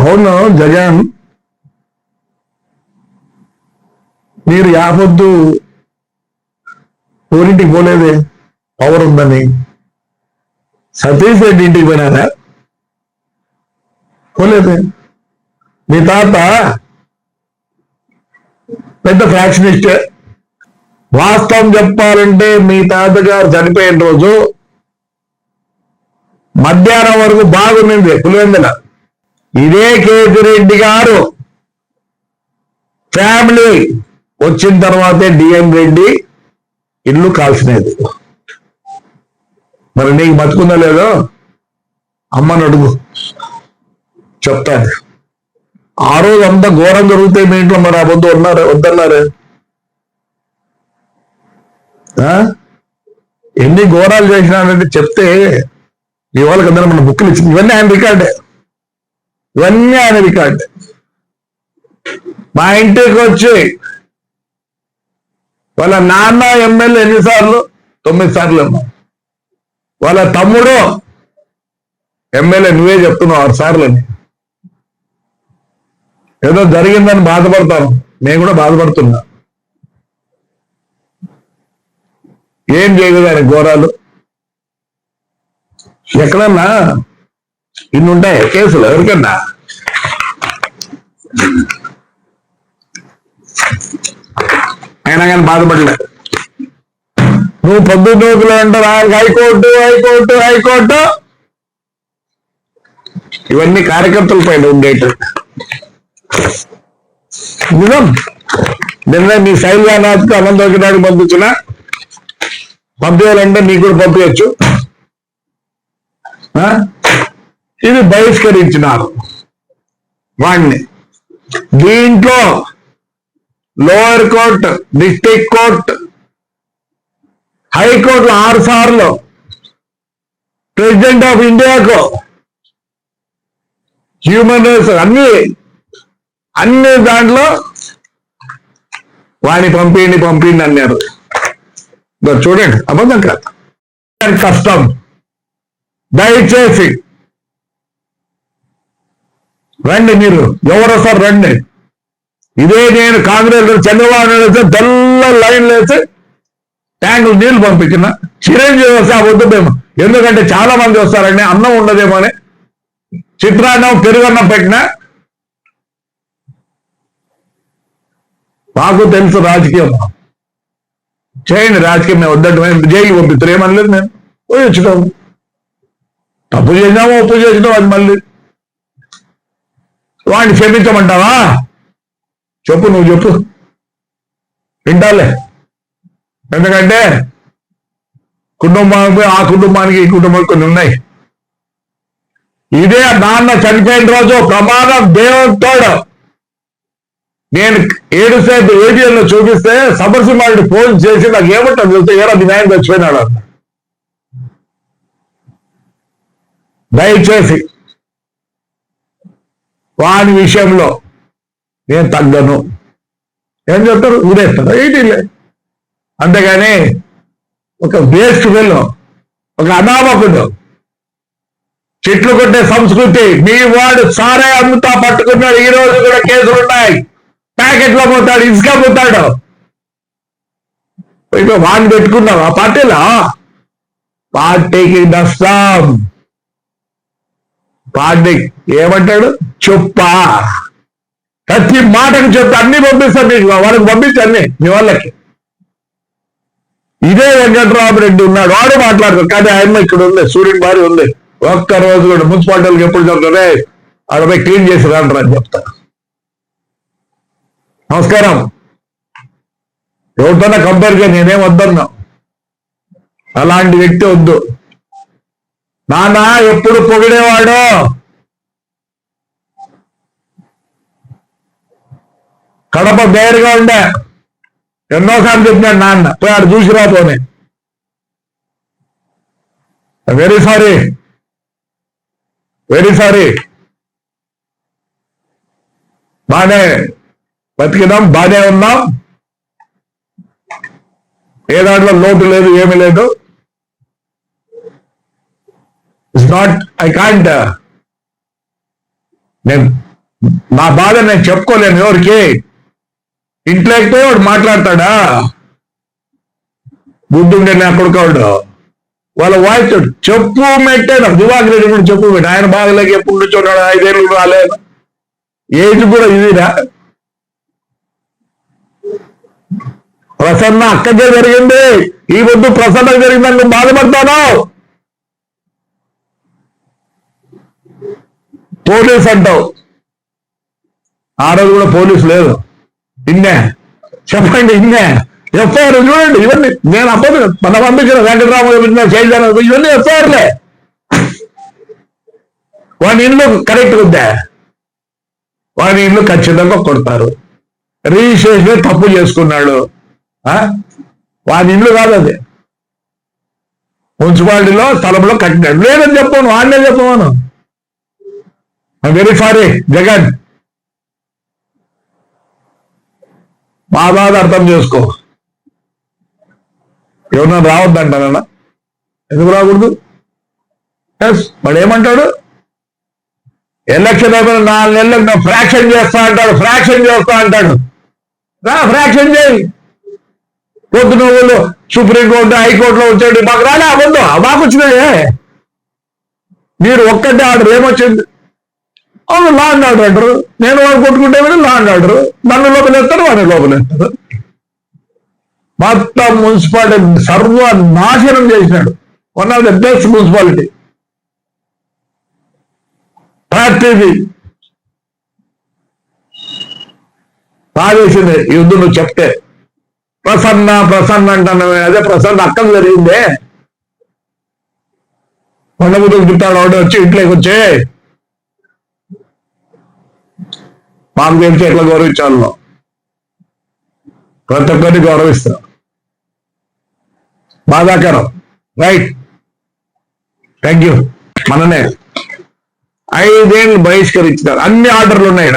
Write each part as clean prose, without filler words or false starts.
అవును జగన్, మీరు యాపొద్దు ఊరింటికి పోలేదే పవర్ ఉందని. సతీష్ రెడ్డి ఇంటికి పోయినారా? పోలేదే. మీ తాత పెద్ద ఫ్యాక్షనిస్టే. వాస్తవం చెప్పాలంటే మీ తాతగారు చనిపోయిన రోజు మధ్యాహ్నం వరకు బాగుంది పులివెందుల. ఇదే కేతిరెడ్డి గారు ఫ్యామిలీ వచ్చిన తర్వాతే డిఎం రెడ్డి ఇల్లు కాల్చినది. మరి నీకు బతుకుందా లేదో అమ్మని అడుగు, చెప్తాను. ఆ రోజు అంతా ఘోరం జరుగుతే మీ ఇంట్లో మరి ఆ పొద్దు వద్దన్నారు. ఎన్ని ఘోరాలు చేసినానంటే చెప్తే మీ వాళ్ళకి అందరూ మన బుక్కులు ఇచ్చింది. ఇవన్నీ ఆయన రికార్డే, ఇవన్నీ ఆయన రికార్డే. మా ఇంటికి వచ్చి వాళ్ళ నాన్న ఎమ్మెల్యే ఎన్నిసార్లు? 9 సార్లు ఏమో. వాళ్ళ తమ్ముడు ఎమ్మెల్యే, నువ్వే చెప్తున్నావు 6 సార్లు అని. ఏదో జరిగిందని బాధపడతాను, నేను కూడా బాధపడుతున్నా. ఏం చేయలేదు ఆయన ఘోరాలు. ఎక్కడన్నా ఇన్ని ఉంటాయి కేసులు ఎవరికన్నా? అయినా కానీ బాధపడలేదు. నువ్వు పొద్దున్నోకులు అంటారు హైకోర్టు హైకోర్టు హైకోర్టు, ఇవన్నీ కార్యకర్తల పైన ఉండేట నిజం. నిన్న మీ శైలజానాథ్కి అనంతోకినాడికి పంపించిన, పంపించాలంటే నీకు కూడా పంపించచ్చు. ఇది బహిష్కరించినారు వాణ్ణి. దీంట్లో లోయర్ కోర్టు, డిస్ట్రిక్ట్ కోర్టు, హైకోర్టులో 6 సార్లు, ప్రెసిడెంట్ ఆఫ్ ఇండియాకు, హ్యూమన్ రైట్స్ అన్ని దాంట్లో వాడిని పంపిండి అన్నారు. చూడండి, అబద్ధం కాదు. కష్టం. దయచేసి రండి, మీరు ఎవరు వస్తారు రండి. ఇదే నేను కాంగ్రెస్ చంద్రబాబు నాయుడు వేస్తే తెల్ల లైన్లు వేసి ట్యాంకులు నీళ్లు పంపించిన. చిరంజీవి వస్తే ఆ వద్దుమేమో, ఎందుకంటే చాలా మంది వస్తారండి, అన్నం ఉండదేమో అని చిత్రాన్నం పెరుగన్నం పెట్టినా. మాకు తెలుసు రాజకీయం, చేయండి రాజకీయం. మేము వద్దంటే జైలు పంపిస్తారు, ఏమనలేదు. మేము పోయి వచ్చుకోము. తప్పు చేసినాము, ఒప్పు చేసినాము, అది మళ్ళీ వాడిని క్షమించమంటావా? చెప్పు, నువ్వు చెప్పు, వింటాలే. ఎందుకంటే కుటుంబానికి, ఆ కుటుంబానికి ఈ కుటుంబానికి కొన్ని ఉన్నాయి. ఇదే నాన్న చనిపోయిన రోజు ప్రమాదం దేవుడితోడు నేను 7 సేపు ఏటీఎంలో చూపిస్తే సమరసింహారెడ్డి ఫోన్ చేసి నాకు ఏమంటాను చూస్తే, ఏరా మీ నాయన చచ్చిపోయినాడు అన్న. దయచేసి వాని విషయంలో నేను తగ్గను. ఏం చెప్తారు? ఊరేస్తాడు ఏంటిలే. అంతేగాని ఒక వేస్ట్ వెళ్ళు, ఒక అనామకుడు, చెట్లు కొట్టే సంస్కృతి మీ వాడు సారే అమ్ముతా పట్టుకున్నాడు. ఈ రోజు కూడా కేసులు ఉన్నాయి. ప్యాకెట్లో పోతాడు, ఇసుక పోతాడు. ఇక వాడిని పెట్టుకున్నావు ఆ పార్టీలో, పార్టీకి నష్టం. పార్టీ ఏమంటాడు? చెప్పా, ప్రతి మాటకు చెప్తే అన్ని పంపిస్తాను మీకు, వాళ్ళకి పంపించి అన్ని మీ వాళ్ళకి. ఇదే వెంకట్రామరెడ్డి ఉన్నాడు, వాడు మాట్లాడతాడు. కానీ ఆయన ఇక్కడ ఉంది, సూర్యుని భార్య ఉంది. ఒక్క రోజు కూడా మున్సిపాలిటీలకు ఎప్పుడు చెప్తారే అక్కడ పోయి క్లీన్ చేసి రాంటారు అని చెప్తారు. నమస్కారం. ఎవరితోనే కంపేర్ చేయ, నేనేం వద్దన్నా. అలాంటి వ్యక్తి వద్దు. నాన్న ఎప్పుడు పొగిడేవాడు, కడప బేరుగా ఉండే. ఎన్నోసార్లు చెప్పినాడు నాన్న, పోయి ఆడు చూసి రాపోనే. Very sorry, very sorry. బానే బతికినాం, బానే ఉన్నాం, ఏ దాంట్లో లోటు లేదు, ఏమీ లేదు. It's not, I can't. నేను నా బాధ నేను చెప్పుకోలేను ఎవరికి. ఇంట్లో అయిపోయి వాడు మాట్లాడతాడా? బుద్ధుండే నా కొడుకోడు వాళ్ళ వాయిస్ చెప్పు మెట్టాడు. దివాకర్ రెడ్డి కూడా చెప్పు మెట్టు. ఆయన బాగలేక ఎప్పుడు కూర్చోన్నాడు, 5 ఏళ్ళు రాలేదు, ఏజ్ కూడా ఇదిరా. ప్రసన్న అక్కడే జరిగింది, ఈ వద్దు ప్రసన్న జరిగిందని నువ్వు బాధపడతాను. పోలీస్ అంటావు, ఆ రోజు కూడా పోలీసు లేదు. ఇన్నే చెప్పండి, ఇన్నే ఎఫ్ఐఆర్ చూడండి. ఇవన్నీ నేను అప్పటి మన పంపించిన వెంకటరామ చేయాలి, ఇవన్నీ ఎఫ్ఐఆర్లే. వాడి ఇల్లు కరెక్ట్ ఉందా? వాడి ఇల్లు ఖచ్చితంగా కొడతారు. రిజిస్ట్రేషన్ తప్పు చేసుకున్నాడు, వాడి ఇల్లు కాదు అది, మున్సిపాలిటీలో స్థలంలో కట్టినాడు. లేదని చెప్పాను, వాడినే చెప్పాను. వెరీ సారీ జగన్, మా బాధ అర్థం చేసుకో. ఎవరన్నా రావద్దంటానన్నా, ఎందుకు రాకూడదు? వాడు ఏమంటాడు? ఎలక్షన్ అయిపోయిన 4 నెలలకు ఫ్రాక్షన్ చేస్తా అంటాడు, ఫ్రాక్షన్ చేస్తా అంటాడు. ఫ్రాక్షన్ చేయి. పొద్దున వాళ్ళు సుప్రీంకోర్టు హైకోర్టులో వచ్చాడు, మాకు రాలే అవ్వద్దు, మాకు వచ్చినాయే. మీరు ఒక్కటే ఆర్డర్ ఏమొచ్చింది? అవును, లా అండ్ ఆర్డర్ అంటారు. నేను వాడు కొట్టుకుంటే లా అండ్ ఆర్డర్, నన్ను లోపలేస్తారు, వాడిని లోపలేస్తారు. మొత్తం మున్సిపాలిటీ సర్వనాశనం చేసినాడు. One of the best municipality పార్టీది బాధేసింది. ఈ యుద్ధం నువ్వు చెప్తే ప్రసన్న ప్రసన్న అంటాను. అదే ప్రసన్న అక్కం జరిగిందే. కొండబుద్ధుకు తిట్టాడు ఒకటి వచ్చి ఇంట్లోకి వచ్చే మాకు తెలిసి ఎట్లా గౌరవించాలో ప్రతి ఒక్కరిని గౌరవిస్తాం. బాధాకరం. Right, thank you. మననే 5 ఏళ్ళు బహిష్కరించినారు. అన్ని ఆర్డర్లు ఉన్నాయి.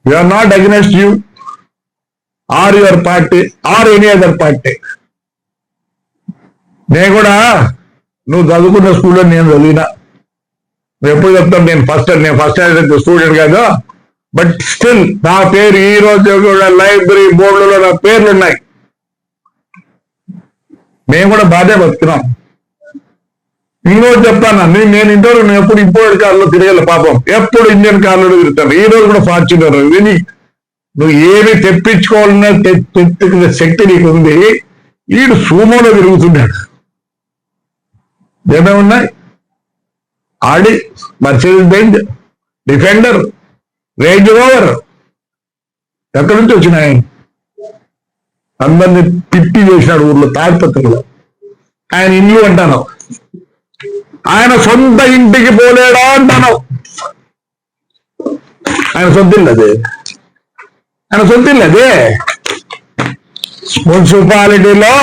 We are not against you or your party or any other party. నేను కూడా నువ్వు చదువుకున్న స్కూల్లో నేను చదివినా. నువ్వు ఎప్పుడు చెప్తాను నేను ఫస్ట్ స్టూడెంట్ కాదు, బట్ స్టిల్ నా పేరు ఈ రోజు కూడా లైబ్రరీ బోర్డులో నా పేర్లు ఉన్నాయి. మేము కూడా బాధే బతుకున్నాం. ఇంకోటి చెప్తాను, నేను ఇంటర్వ్యూ నేను ఎప్పుడు ఇంపోర్టెడ్ కార్లో తిరగాలి. పాపం ఎప్పుడు ఇండియన్ కార్లో తిరుగుతాను. ఈ రోజు కూడా ఫార్చ్యూనర్ విని నువ్వు ఏమి తెప్పించుకోవాలన్నా తెచ్చుకునే శక్తి నీకు ఉంది. వీడు సూమోలో తిరుగుతున్నాడు. ఏమేమున్నాయి? Audi, Mercedes Benz, Defender, Range Rover ఎక్కడి నుంచి వచ్చినాయి? అందరినీ పిట్టి చేసినాడు ఊర్లో తాడిపత్రిలో. ఆయన ఇల్లు అంటాను, ఆయన సొంత ఇంటికి పోలేడా అంటాను. ఆయన సొంత ఇల్లు అదే, ఆయన సొంత ఇల్లు అదే. మున్సిపాలిటీలో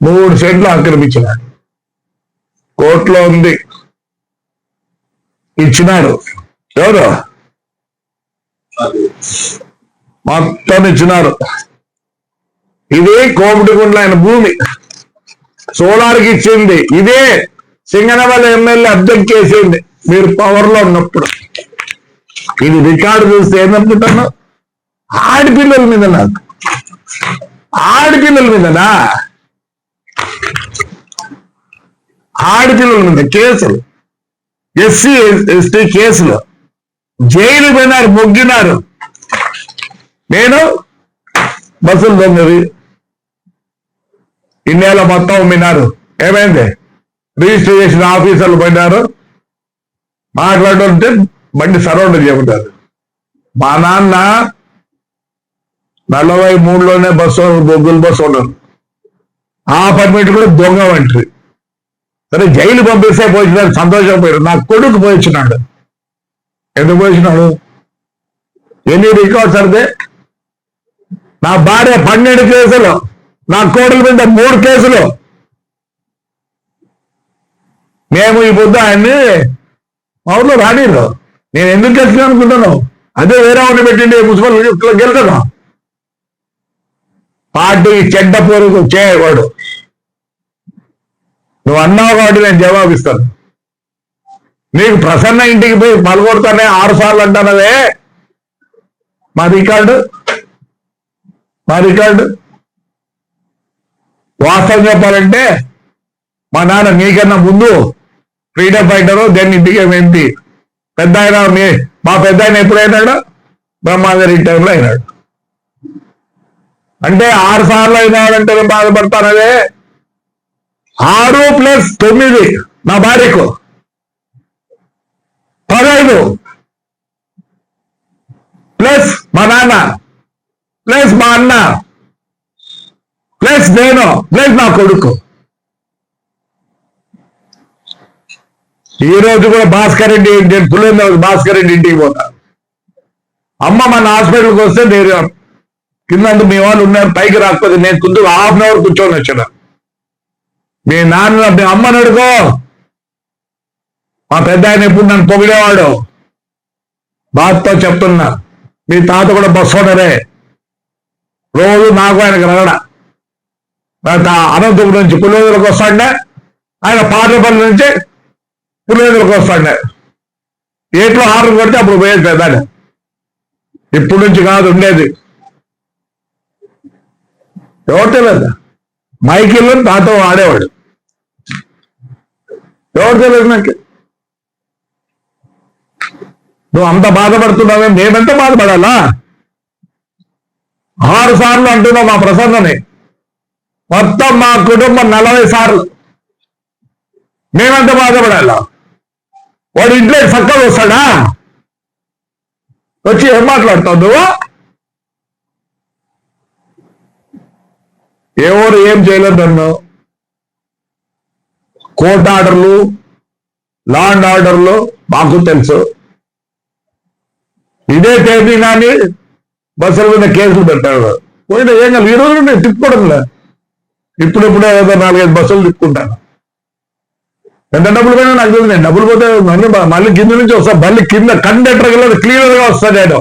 3 సెంట్లు ఆక్రమించినాడు. కోర్టులో ఉంది, ఇచ్చినాడు. ఎవరు? మొత్తం ఇచ్చినారు. ఇదే కోమటిగుండ్ల ఆయన భూమి సోలార్కి ఇచ్చింది. ఇదే సింగనమల ఎమ్మెల్యే అబ్జెక్ట్ చేసింది మీరు పవర్లో ఉన్నప్పుడు. ఇది రికార్డు చూస్తే ఏమనుకుంటాను? ఆడపిల్లల మీద, నాకు ఆడపిల్లల మీదనా, ఆడపిల్లల మీద కేసులు, ఎస్సీ ఎస్టీ కేసులు, జైలు పోయినారు, మొగ్గినారు. నేను బస్సులు దొంగది ఇన్నేళ్ళ మొత్తం అమ్మినారు. ఏమైంది? రిజిస్ట్రేషన్ ఆఫీసర్లు పోయినారు, మాట్లాడుతుంటే బండి సరౌండ్ చేయమంటారు. మా నాన్న 43లోనే బస్సు బొగ్గుల బస్సు ఉండరు. ఆ పర్మిట్ కూడా దొంగ వంటి. సరే జైలు పంపిస్తే పోయినాడు, సంతోషపోయాడు. నా కొడుకు పోయిచ్చినాడు. ఎందుకు పోయిచ్చినాడు? ఎన్ని రికార్డ్స్ అడితే నా భార్య 12 కేసులు, నా కోడల మీద 3 కేసులు. మేము ఈ పొద్దు ఆయన్ని మా ఊర్లో రానిరు. నేను ఎందుకు గెలిచిన అనుకుంటాను? అదే వేరే వాడిని పెట్టిండి మున్సిపల్ గెలుతాను. పార్టీ చెడ్డ పొరుగు చేయవాడు. నువ్వు అన్నావు కాబట్టి నేను జవాబిస్తాను. నీకు ప్రసన్న ఇంటికి పోయి పలుకొడతానే 6 సార్లు అంటానవే, మా రికార్డు వాస్తవం చెప్పాలంటే మా నాన్న నీకన్నా ముందు ఫ్రీడమ్ ఫైటరు, దెన్ ఇంటికి ఎంపీ. పెద్ద ఆయన మా పెద్ద ఆయన ఎప్పుడైనాడు? బ్రహ్మాంగారి టైంలో అయినాడు. అంటే 6 సార్లు అయినాడంటే నేను బాధపడతానదే. 6 + 9 నా భార్యకు 15 ప్లస్ మా నాన్న ప్లస్ మా అన్న ప్లస్ నేను ప్లస్ నా కొడుకు. ఈ రోజు కూడా భాస్కర్ రెడ్డి, నేను పులివెందుల భాస్కర్ రెడ్డి ఇంటికి పోతా. అమ్మ మన హాస్పిటల్కి వస్తే నేను కింద మీ వాళ్ళు ఉన్నారు, పైకి రాకపోతే నేను కుందు ½ గంట కూర్చొని వచ్చాను. మీ నాన్న మీ అమ్మని అడుగో. మా పెద్ద ఆయన ఎప్పుడు నన్ను పొగిడేవాడు. బాధతో చెప్తున్నా, మీ తాత కూడా బస్సు ఓనరే. రోజు నాకు ఆయనకు రగడ. అనంతపురం నుంచి పులివెందులకు వస్తాడే, ఆయన పార్లపల్లి నుంచి పులివెందులకు వస్తాడే. ఏట్లో హార్లు కొడితే అప్పుడు పోయేది పెద్దాడు. ఇప్పటి నుంచి కాదు ఉండేది. ఎవరు తెలియదు, మైకిల్లో నాతో ఆడేవాడు. ఎవరు తెలియదు నాకు. నువ్వు అంత బాధపడుతున్నావే, మేమెంత బాధపడాలా? 6 సార్లు అంటున్నావు మా ప్రసన్నని. మొత్తం మా కుటుంబం 40 సార్లు. మేమెంత బాధపడాలా? వాడు ఇంట్లో చక్కగా వస్తాడా? వచ్చి ఏం మాట్లాడతావు నువ్వు? ఎవరు ఏం చేయలేదు నన్ను. కోర్టు ఆర్డర్లు, లా అండ్ ఆర్డర్లు మాకు తెలుసు. ఇదే తేదీ కానీ బస్సుల మీద కేసులు పెట్టాడు. పోయినా ఏం కాదు. ఈ రోజు నేను తిప్పుకోవడంలే. ఇప్పుడిప్పుడే ఏదో 4-5 బస్సులు తిప్పుకుంటాను. ఎంత డబ్బులు పోయినా నాకు తెలియదు. నేను డబ్బులు పోతే మళ్ళీ కింద నుంచి వస్తా. మళ్ళీ కింద కండక్టర్ క్లియర్ గా వస్తా నేను.